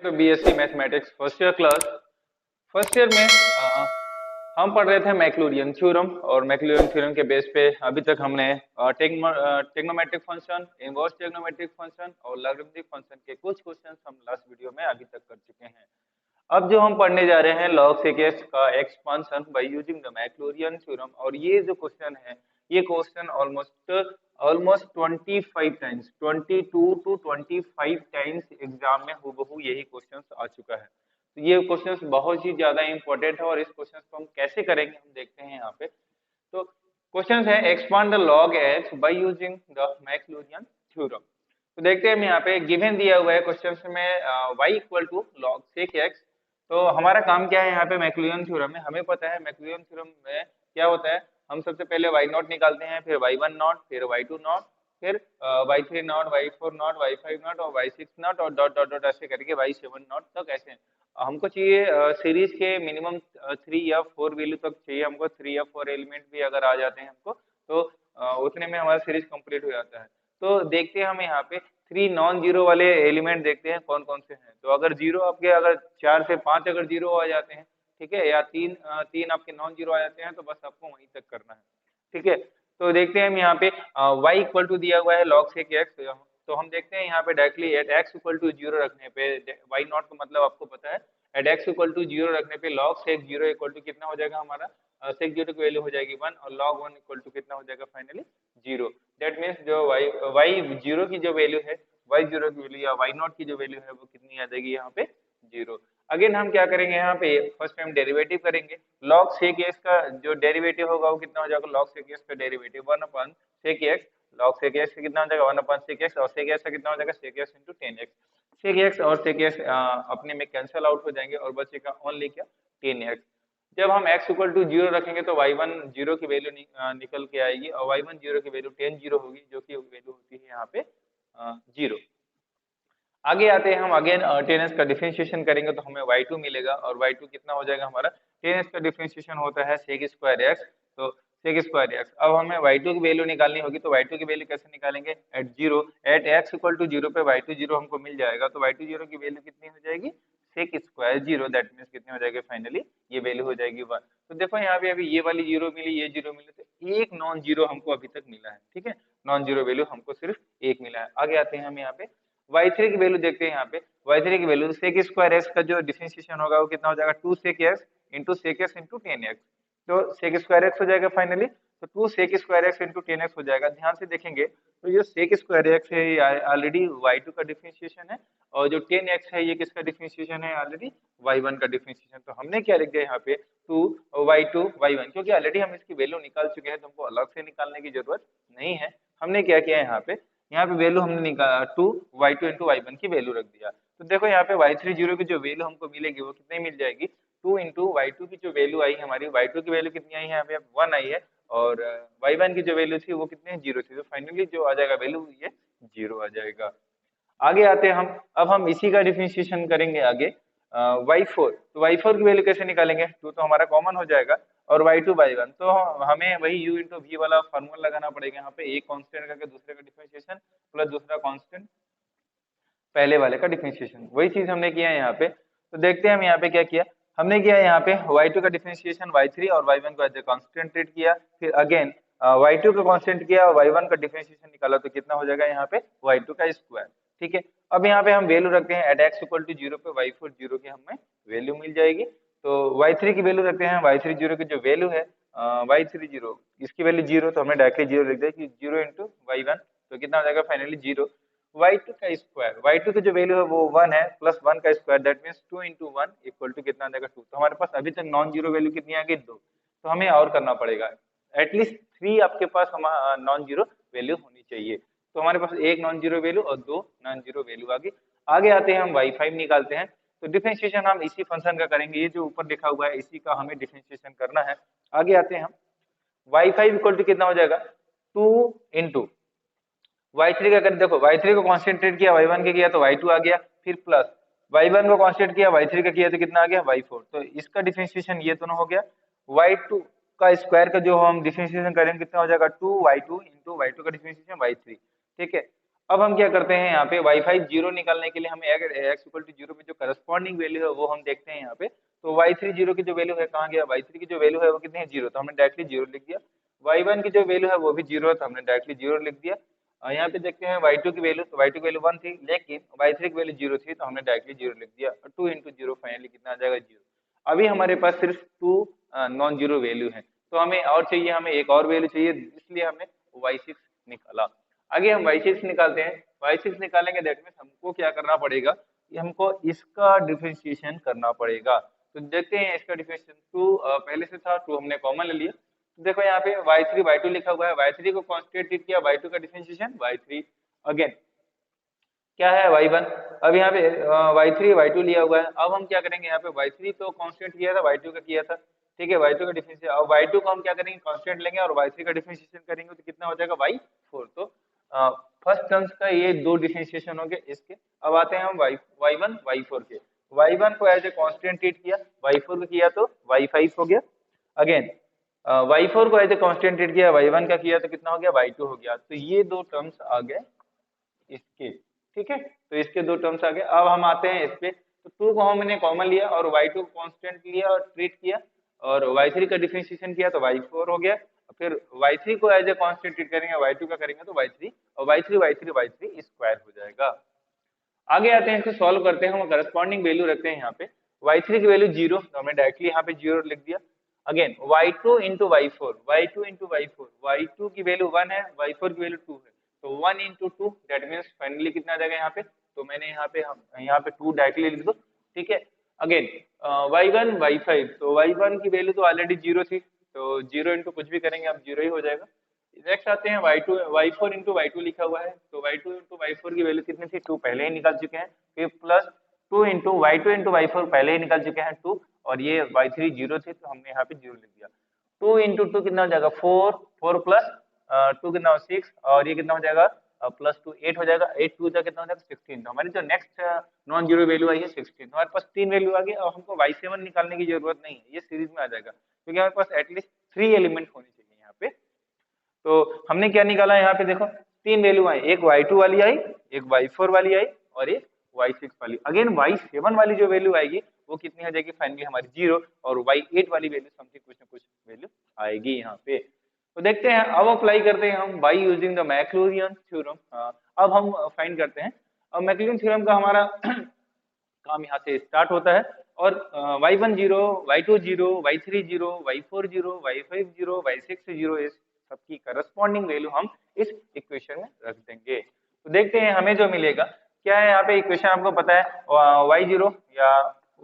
To BSc mathematics first year class. First year में हम पढ़ रहे थे मैक्लूरियन थ्योरम, और मैक्लूरियन थ्योरम के बेस पे अभी तक हमने trigonometric function, inverse trigonometric function और लॉगरिथमिक फंक्शन के कुछ क्वेश्चंस हम लास्ट वीडियो में अभी तक कर चुके हैं। अब जो हम पढ़ने जा रहे हैं log sec x का expansion by using the Maclaurin theorem, और ये जो क्वेश्चन है ये question almost almost 25 times, 22 to 25 times exam में हूबहू यही क्वेश्चन आ चुका है। तो ये क्वेश्चन बहुत ही ज्यादा इंपॉर्टेंट है, और इस क्वेश्चन को हम कैसे करेंगे हम देखते हैं यहाँ पे। तो क्वेश्चन है expand the log x by using the Maclaurin theorem. तो देखते हैं हम यहाँ पे गिवन दिया हुआ है क्वेश्चन में y equal to log sec x। तो हमारा काम क्या है यहाँ पे मैक्लूरियन थ्योरम में, हमें पता है मैक्लूरियन थ्योरम में क्या होता है। हम सबसे पहले y नॉट निकालते हैं, फिर y1 नॉट, फिर y2 नॉट, फिर y3 not, y4 not, y5 not और y6 नॉट, और डॉट डॉट डॉट ऐसे करके y7 नॉट तक ऐसे। हमको चाहिए सीरीज के मिनिमम 3 या 4 वैल्यू तक चाहिए हमको, 3 या 4 एलिमेंट भी अगर आ जाते हैं हमको तो उतने में हमारा सीरीज कंप्लीट हो जाता है। तो देखते हैं हम यहाँ पे 3 नॉन जीरो वाले एलिमेंट देखते हैं कौन कौन से हैं। तो अगर जीरो आपके अगर 4 से 5 अगर जीरो आ जाते हैं, ठीक है, या तीन आपके नॉन जीरो आ जाते हैं, तो बस आपको वहीं तक करना है, ठीक है। तो देखते हैं हम यहाँ पे y इक्वल टू दिया हुआ है log sec x। तो हम देखते हैं यहाँ पे directly at x equal to zero रखने पे, y नॉट का मतलब आपको पता है, at x equal to zero रखने पे log sec zero equal to कितना हो जाएगा हमारा, sec जीरो की वैल्यू हो जाएगी 1, और log 1 इक्वल टू कितना हो जाएगा फाइनली 0। दैट मीन्स जो y जीरो की जो वैल्यू है, y जीरो की वैल्यू या y नॉट की जो वैल्यू है वो कितनी आ जाएगी यहाँ पे 0। अगेन हम क्या करेंगे यहाँ पे, फर्स्ट टाइम डेरिवेटिव करेंगे। log sec x का जो डेरिवेटिव होगा वो कितना हो जाएगा, log sec x का डेरिवेटिव 1 अपन sec x, log sec x का कितना हो जाएगा 1 अपन sec x, और sec x का कितना हो जाएगा sec x into 10x। sec x और sec x अपने में कैंसिल आउट हो जाएंगे और बचेगा ओनली क्या 10x। जब हम x इक्वल टू जीरो रखेंगे तो y1 जीरो की वैल्यू निकल के आएगी, और y1 जीरो की वैल्यू 10 जीरो होगी, जो कि वैल्यू होती है यहाँ पे 0। आगे आते हैं हम, अगेन 10s का डिफरेंशिएशन करेंगे तो हमें y2 मिलेगा, और y2 कितना हो जाएगा हमारा, 10s का डिफरेंशिएशन होता है sec स्क्वायर x, तो sec स्क्वायर x। अब हमें y2 की वैल्यू निकालनी होगी, तो y2 की वैल्यू कैसे निकालेंगे, at zero, at x equal to zero पे y2 जीरो हमको मिल जाएगा, तो y2 जीरो की वैल्यू कितनी हो जाएगी sec square zero, that means कितनी हो जाएगी फाइनली ये वैल्यू हो जाएगी 1। तो देखो यहाँ पे अभी ये वाली जीरो मिली, ये जीरो मिली, तो एक नॉन जीरो हमको अभी तक मिला है, ठीक है, नॉन जीरो वैल्यू हमको सिर्फ एक मिला है। आगे आते हैं हम यहाँ पे y3 की वैल्यू देखते हैं यहाँ पे, y3 की वैल्यू sec स्क्वायर x का जो डिफरेंशिएशन होगा वो कितना हो जाएगा 2 sec x into sec x into 10x। तो sec स्क्वायर x हो जाएगा फाइनली, तो 2 sec square x into 10x हो जाएगा। ध्यान से देखेंगे तो ये sec स्क्वायर x है, ये ऑलरेडी y2 का डिफरेंशिएशन है, और जो 10x है ये किसका डिफरेंशिएशन है, ऑलरेडी y1 का डिफरेंशिएशन। तो हमने क्या लिख दिया यहाँ पे 2 y2 y1, क्योंकि ऑलरेडी हम इसकी वैल्यू निकाल चुके हैं तो हमको अलग से निकालने की जरूरत नहीं है। हमने क्या किया यहाँ पे वैल्यू हमने निकाला 2 y2 इंटू y1 की वैल्यू रख दिया। तो देखो यहाँ पे y3 जीरो की जो वैल्यू हमको मिलेगी वो कितनी मिल जाएगी, 2 इंटू y2 की जो वैल्यू आई हमारी, y2 की वैल्यू कितनी आई है यहाँ पे 1 आई है, और y1 की जो वैल्यू थी वो कितनी है 0 थी, तो फाइनली जो आ जाएगा वैल्यू ये 0 आ जाएगा। आगे आते हैं हम, अब हम इसी का डिफरेंशिएशन करेंगे आगे y4। तो y4 की वैल्यू कैसे निकालेंगे, 2 तो हमारा कॉमन हो जाएगा, और y2 y1, तो हमें वही u इंटू v वाला फार्मूला लगाना पड़ेगा यहाँ पे, एक कांस्टेंट करके दूसरे का डिफरेंशिएशन प्लस दूसरा कांस्टेंट पहले वाले का डिफरेंशिएशन, वही चीज हमने किया है यहाँ पे। तो देखते हैं हम यहाँ पे क्या किया, हमने किया यहाँ पे y2 का डिफरेंशिएशन y3 और y1 को एज ए कांस्टेंट ट्रीट किया, फिर अगेन y2 का कांस्टेंट किया और y1 का डिफरेंशिएशन निकाला, तो कितना हो जाएगा यहाँ पे y2 का स्क्वायर, ठीक है। अब यहाँ पे हम वैल्यू रखते हैं at x equal to zero पे y4 जीरो की हमें वैल्यू मिल जाएगी। तो y3 की वैल्यू रखते हैं, y3 जीरो की जो वैल्यू है y3 जीरो, इसकी वैल्यू जीरो, तो हमें डायरेक्टली जीरो लिख दिया कि जीरो इंटू y1, तो कितना हो जाएगा फाइनली जीरो। y2 का स्क्वायर, y2 की जो वैल्यू है वो 1 है, प्लस 1 का square, that means 2 into 1 equal to कितना आ जाएगा 2। तो हमारे पास अभी तक नॉन जीरो वैल्यू कितनी आ गई 2, तो हमें और करना पड़ेगा, एटलीस्ट 3 आपके पास नॉन जीरो वैल्यू होनी चाहिए। तो हमारे पास एक नॉन जीरो वैल्यू और 2 नॉन जीरो वैल्यू आ गई। आगे आते हैं हम y5 निकालते हैं, तो डिफरेंशिएशन हम इसी फंक्शन का करेंगे, ये जो ऊपर लिखा हुआ है इसी का हमें डिफरेंशिएशन करना है। आगे आते हैं हम, y5 इक्वल टू कितना हो जाएगा 2 इंटू y3 का करें, देखो y3 को कॉन्सेंट्रेट किया, y1 के किया तो y2 आ गया, फिर प्लस y1 को कॉन्सेंट्रेट किया, y3 का किया तो कितना आ गया y4। तो इसका डिफरेंशिएशन ये दोनों हो गया। y2 का स्क्वायर का जो हम डिफरेंशिएशन करेंगे कितना हो जाएगा 2y2 इंटू y2 का डिफरेंशिएशन y3, ठीक है। अब हम क्या करते हैं यहाँ पे वाईफाई जीरो निकालने के लिए हमें अगर एक्स इक्वल टू जीरो में जो करस्पॉन्डिंग वैल्यू है वो हम देखते हैं यहाँ पे। तो वाई थ्री जीरो की जो वैल्यू है कहाँ गया, वाई थ्री की जो वैल्यू है वो कितनी है, जीरो, तो हमने डायरेक्टली जीरो लिख दिया। वाई वन की जो वैल्यू है वो भी जीरो है, तो हमने डायरेक्टली जीरो लिख दिया। यहाँ पे देखते हैं वाई टू की वैल्यू, तो वाई टू की वैल्यू वन थी, लेकिन वाई थ्री की वैल्यू जीरो थी, तो हमने डायरेक्टली जीरो लिख दिया। और टू इंटू जीरो फाइनली कितना आ जाएगा, जीरो। अभी हमारे पास सिर्फ टू नॉन जीरो वैल्यू है, तो हमें और चाहिए, हमें एक और वैल्यू चाहिए, इसलिए हमने वाई सिक्स निकाला। आगे हम वाई सिक्स निकालते हैं। वाई सिक्स निकालेंगे, दैट मीन्स हमको क्या करना पड़ेगा कि हमको इसका डिफरेंशिएशन करना पड़ेगा। तो देखते हैं इसका डिफरेंशिएशन। टू पहले से था, टू हमने कॉमन ले लिया। तो देखो यहाँ पे वाई थ्री वाई टू लिखा हुआ है, वाई थ्री को कांस्टेंट ट्रीट किया, वाई टू का डिफरेंशिएशन वाई थ्री। अगेन क्या है वाई वन। अब यहाँ पे वाई थ्री वाई टू लिया हुआ है। अब हम क्या करेंगे, यहाँ पे वाई थ्री तो कांस्टेंट किया था, वाई टू का किया था, ठीक है, वाई टू का डिफरेंशिएशन। अब वाई टू को हम क्या करेंगे, कांस्टेंट लेंगे और वाई थ्री का डिफरेंशिएशन करेंगे, तो कितना हो जाएगा, वाई फोर। तो फर्स्ट टर्म्स का ये दो डिफरेंशिएशन हो गए इसके। अब आते हैं हम y y one y four के। वाई वन को एज ए कांस्टेंट ट्रीट किया, वाई फोर को किया तो वाई फाइव हो गया। अगेन वाई फोर को एज ए कांस्टेंट ट्रीट किया, वाई वन का किया तो कितना हो गया, वाई टू हो गया। तो ये दो टर्म्स आ गए इसके, ठीक है, तो इसके दो टर्म्स आ गए। अब हम आते हैं इस पे। तो टू को हमने कॉमन लिया और वाई टू कॉन्स्टेंट लिया और ट्रीट किया, और वाई थ्री का डिफरेंशिएशन किया तो वाई फोर हो गया। फिर वाई थ्री को एज ए कॉन्स्टेंट ट्रीट करेंगे, वाई टू का करेंगे तो वाई थ्री, और वाई थ्री स्क्वायर हो जाएगा। आगे आते हैं, इसको सॉल्व करते हैं, हम करस्पॉन्डिंग वैल्यू रखते हैं यहाँ पे। वाई थ्री की वैल्यू जीरो, तो हमने डायरेक्टली यहाँ पे जीरो लिख दिया। Again y two into y four, y two into y four, y two की वैल्यू वन है, वाई फोर की वैल्यू टू है, तो one into two that means finally कितना आ जाएगा यहाँ पे। तो मैंने यहाँ पे टू डायरेक्टली लिख दो, ठीक है। Again y one y five, तो वाई वन की वैल्यू तो ऑलरेडी जीरो थी, तो जीरो इंटू कुछ भी करेंगे अब जीरो ही हो जाएगा। नेक्स्ट आते हैं y two y four into y two लिखा हुआ है, तो y two into y four की वैल्यू कितनी थी, टू, पहले ही निकाल चुके हैं। फिर plus two into y four पहले ही निकाल चुके हैं, टू, और ये वाई थ्री जीरो थे, तो हमने यहाँ पे जीरो लिख दिया। टू इंटू टू कितना हो जाएगा, फोर, फोर प्लस टू कितना हो, सिक्स, और ये कितना हो जाएगा, प्लस टू एट हो जाएगा, एट टू जा कितना हो जाएगा, सिक्सटीन। तो हमारी जो नेक्स्ट नॉन जीरो वैल्यू आई है सिक्सटीन। हमारे पास तीन वैल्यू आ गई, और हमको वाई सेवन निकालने की जरूरत नहीं है, ये सीरीज में आ जाएगा, क्योंकि हमारे पास एटलीस्ट थ्री एलिमेंट होने चाहिए यहाँ पे। तो हमने क्या निकाला यहाँ पे, देखो तीन वैल्यू आई, एक y2 वाली आई, एक y4 वाली आई, और एक y6 वाली। अगेन y7 वाली जो वैल्यू आएगी वो कितनी हो जाएगी, फाइनली हमारी जीरो, और y8 वाली वैल्यू समथिंग कुछ ना कुछ वैल्यू आएगी यहाँ पे। तो देखते हैं, अब अप्लाई करते हैं हम by using the Maclaurin theorem. अब हम फाइंड करते हैं। अब मैक्लूरियन थ्योरम का हमारा काम यहाँ से स्टार्ट होता है, और y1 zero, y2 zero, y3 zero, y4 zero, y5 zero, y6 zero, इस सबकी करस्पॉन्डिंग वैल्यू हम इस इक्वेशन में रख देंगे। तो देखते हैं हमें जो मिलेगा क्या है। यहाँ पे इक्वेशन आपको पता है, y जीरो या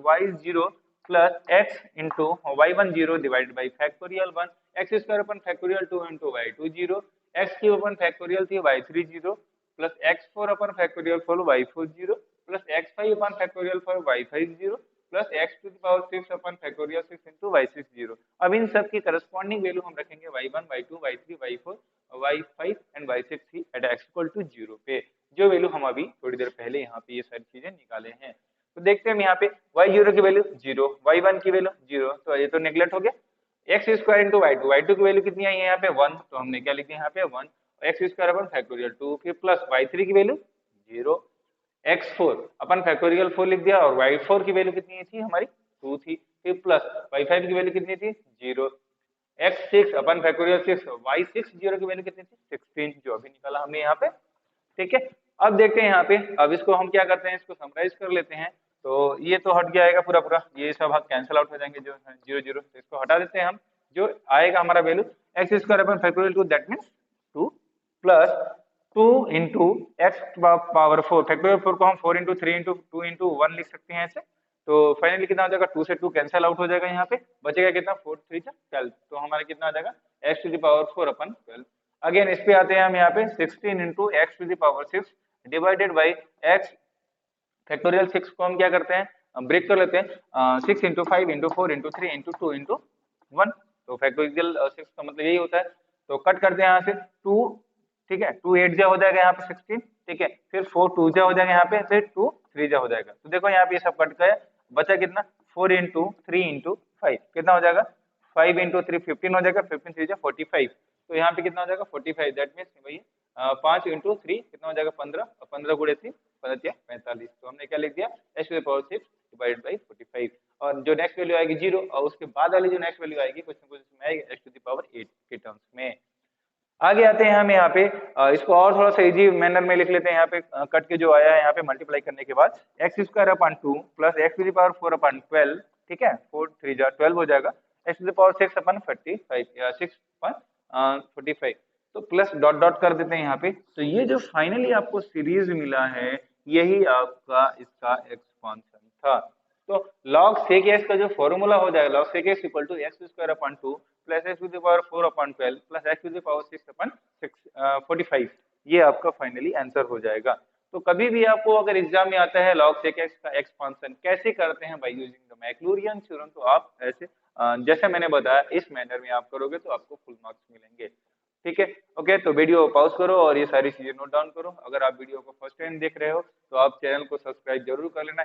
y zero plus x into y one zero divided by factorial one, x square upon factorial two into y two zero, x cube upon factorial three y three zero, plus x four upon factorial four y four zero, plus x five upon factorial four y five zero, plus x to the power six upon factorial six into y six zero. अब इन सब की corresponding value हम रखेंगे y one y two y three y four y five and y six थी at x equal to zero पे, जो value हम अभी थोड़ी देर पहले यहाँ पे ये सारी चीजें निकाले हैं। तो देखते हैं हम यहाँ पे वाई जीरो की वैल्यू जीरो, वाई वन की वैल्यू जीरो, तो ये तो नेग्लेक्ट हो गया। X square into y two की वैल्यू कितनी आई है यहाँ पे वन, तो हमने क्या लिख दिया यहाँ पे one, x square upon factorial to, फिर प्लस वाई थ्री की value zero, x four upon factorial four लिख दिया, और वाई फोर की वैल्यू कितनी थी हमारी टू थी, फिर प्लस वाई फाइव की वैल्यू कितनी थी zero, x six upon factorial six, y six zero की वैल्यू कितनी थी सिक्सटीन, जो अभी निकाला हमने यहाँ पे, ठीक है। अब देखते हैं यहाँ पे, अब इसको हम क्या करते हैं, इसको समराइज कर लेते हैं। तो ये तो हट गया आएगा पूरा पूरा, ये सब कैंसिल आउट हो जाएंगे जो जीरो जीरो, तो इसको हटा देते हैं हम। जो आएगा हमारा value x square upon factorial two that means two, plus two into x power four, factorial four को हम four into three into two into one लिख सकते हैं ऐसे। तो फाइनली कितना हो जाएगा, टू से टू कैंसिल आउट हो जाएगा, यहाँ पे बचेगा कितना, फोर थ्री जा 12, तो हमारा कितना आ जाएगा x to the power four upon 12। Again इस पे आते हैं हम यहाँ पे 16 into x to the power six divided by x factorial six को हम क्या करते हैं, ब्रेक कर लेते हैं, six into five into four into three into two into one, तो फैक्टोरियल सिक्स का मतलब यही होता है। तो कट करते हैं यहाँ से टू, ठीक है, टू एट जा हो जाएगा यहाँ पे 16, ठीक है, फिर फोर टू जा हो जाएगा यहाँ पे, फिर टू थ्री जा हो जाएगा। तो देखो यहाँ पे ये सब कट गया, बचा कितना, four into three into five कितना हो जाएगा, फाइव इंटू थ्री 15 हो जाएगा, 15 थ्री जा 45, तो यहाँ पे कितना हो जाएगा 45, दैट मीन्स वही 5 इंटू 3 कितना हो जाएगा 15, 15 गुणे 3 15 या 45। तो हमने क्या लिख दिया x to the power 6 divide by 45। और जो नेक्स्ट वैल्यू आएगी 0, और उसके बाद वाली जो नेक्स्ट वैल्यू आएगी क्वेश्चन में आएगी x टू द पावर 8 के टर्म्स में। आगे आते हैं हम यहाँ पे, इसको और थोड़ा सा इजी मैनर में लिख लेते हैं। यहाँ पे कट के जो आया है यहाँ पे मल्टीप्लाई करने के बाद x square upon 2 plus x to the power 4 upon 12, ठीक है, 4 3 जा 12 हो जाएगा, x to the power 6 upon 45 या 6 अपॉन 45। तो प्लस डॉट डॉट कर देते हैं यहाँ पे। तो ये जो फाइनली आपको सीरीज मिला है यही आपका इसका एक्सपांशन था। तो log sec x का जो फॉर्मूला हो जाएगा log sec x equal to x square upon 2 plus x to the power 4 upon 12 plus x to the power 6 upon 45, ये आपका फाइनली आंसर हो जाएगा। तो कभी भी आपको अगर एग्जाम में आता है log sec x का एक्सपांशन कैसे करते हैं bye using the Maclaurin theorem, तो आप ऐसे जैसे मैंने बताया इस मैनर में आप करोगे तो आपको फुल मार्क्स मिलेंगे। ठीक है, ओके। तो वीडियो पॉज करो और ये सारी चीजें नोट डाउन करो। अगर आप वीडियो को फर्स्ट टाइम देख रहे हो तो आप चैनल को सब्सक्राइब जरूर कर लेना।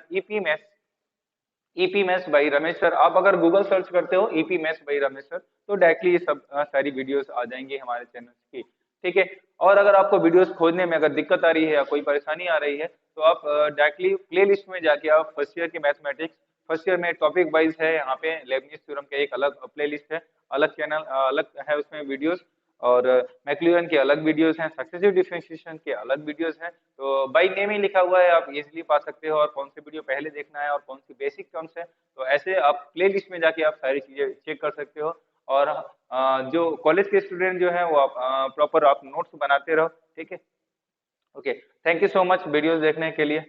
EP maths by Ramesh sir, आप अगर गूगल सर्च करते हो EP maths by Ramesh sir तो डायरेक्टली ये सब सारी वीडियोस आ जाएंगी हमारे चैनल की। ठीक है, और अगर आपको वीडियोस खोजने में अगर दिक्कत आ रही है या कोई परेशानी आ रही है तो आप डायरेक्टली प्ले लिस्ट में जाके आप फर्स्ट ईयर की मैथमेटिक्स, फर्स्ट ईयर में टॉपिक वाइज है, यहाँ पे लेबनिज थ्योरम का एक अलग प्ले लिस्ट है, अलग चैनल अलग है उसमें वीडियोस, और मैक्लूरियन के अलग वीडियोस हैं, सक्सेसिव डिफरेंशिएशन के अलग वीडियोस हैं। तो बाई नेम ही लिखा हुआ है, आप इजीली पा सकते हो और कौन सी वीडियो पहले देखना है और कौन सी बेसिक टर्म्स है, तो ऐसे आप प्ले लिस्ट में जाके आप सारी चीजें चेक कर सकते हो। और जो कॉलेज के स्टूडेंट जो है वो आप प्रॉपर आप नोट्स बनाते रहो। ठीक है, okay, thank you so much videos देखने के लिए।